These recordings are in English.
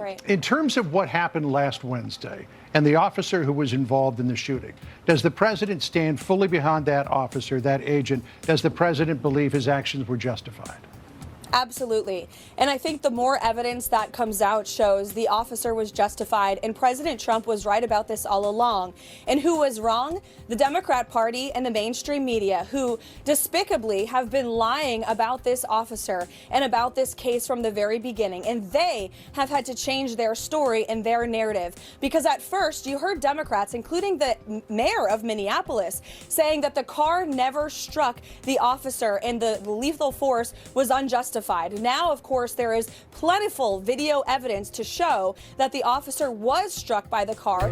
right. In terms of what happened last Wednesday and the officer who was involved in the shooting, does the president stand fully behind that officer, that agent? Does the president believe his actions were justified? Absolutely. And I think the more evidence that comes out shows the officer was justified, and President Trump was right about this all along. And who was wrong? The Democrat Party and the mainstream media, who despicably have been lying about this officer and about this case from the very beginning. And they have had to change their story and their narrative. Because at first you heard Democrats, including the mayor of Minneapolis, saying that the car never struck the officer and the lethal force was unjustified. Now, of course, there is plentiful video evidence to show that the officer was struck by the car.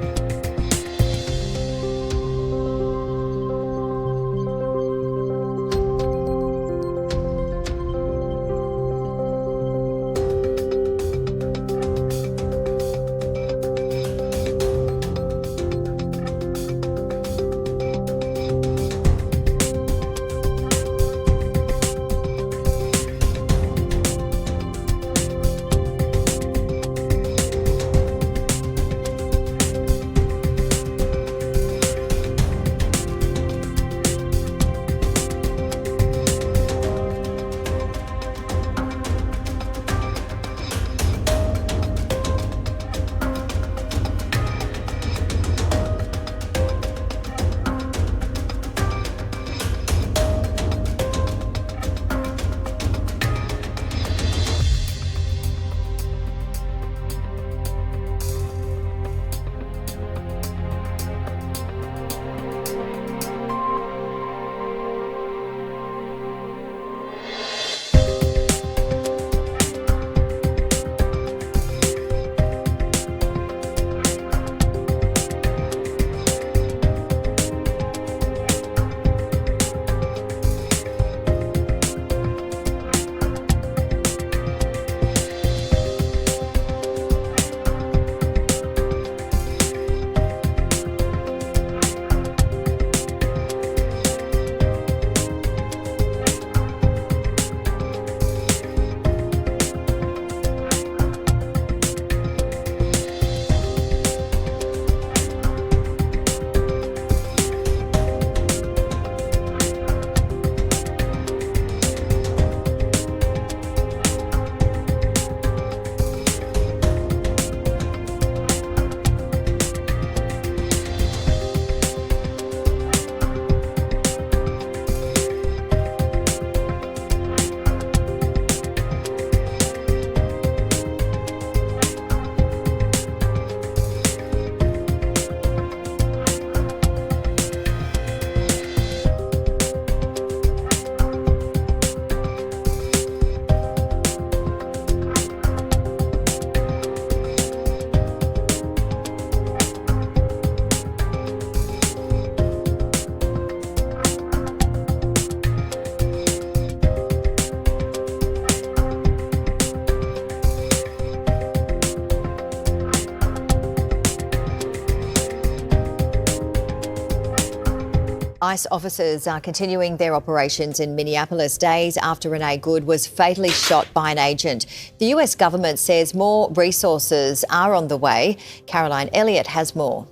ICE officers are continuing their operations in Minneapolis days after Renee Good was fatally shot by an agent. The US government says more resources are on the way. Karoline Leavitt has more.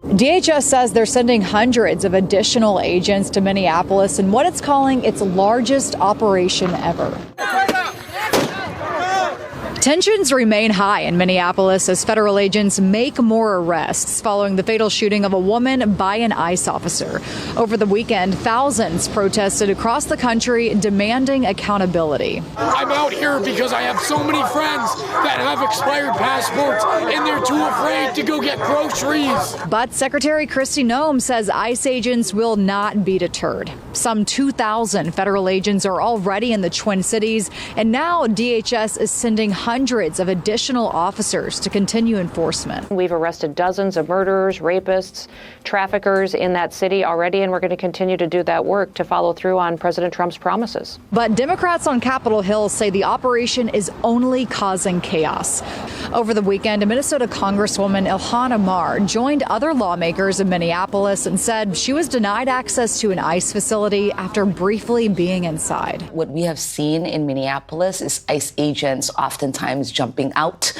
DHS says they're sending hundreds of additional agents to Minneapolis in what it's calling its largest operation ever. Tensions remain high in Minneapolis as federal agents make more arrests following the fatal shooting of a woman by an ICE officer. Over the weekend, thousands protested across the country demanding accountability. I'm out here because I have so many friends that have expired passports and they're too afraid to go get groceries. But Secretary Kristi Noem says ICE agents will not be deterred. Some 2,000 federal agents are already in the Twin Cities, and now DHS is sending hundreds of additional officers to continue enforcement. We've arrested dozens of murderers, rapists, traffickers in that city already, and we're going to continue to do that work to follow through on President Trump's promises. But Democrats on Capitol Hill say the operation is only causing chaos. Over the weekend, a Minnesota Congresswoman, Ilhan Omar, joined other lawmakers in Minneapolis and said she was denied access to an ICE facility after briefly being inside. What we have seen in Minneapolis is ICE agents oftentimes jumping out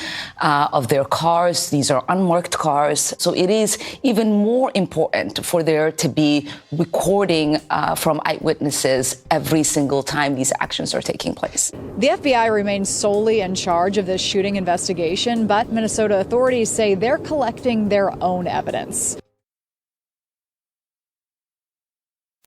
of their cars. These are unmarked cars. So it is even more important for there to be recording from eyewitnesses every single time these actions are taking place. The FBI remains solely in charge of this shooting investigation, but Minnesota authorities say they're collecting their own evidence.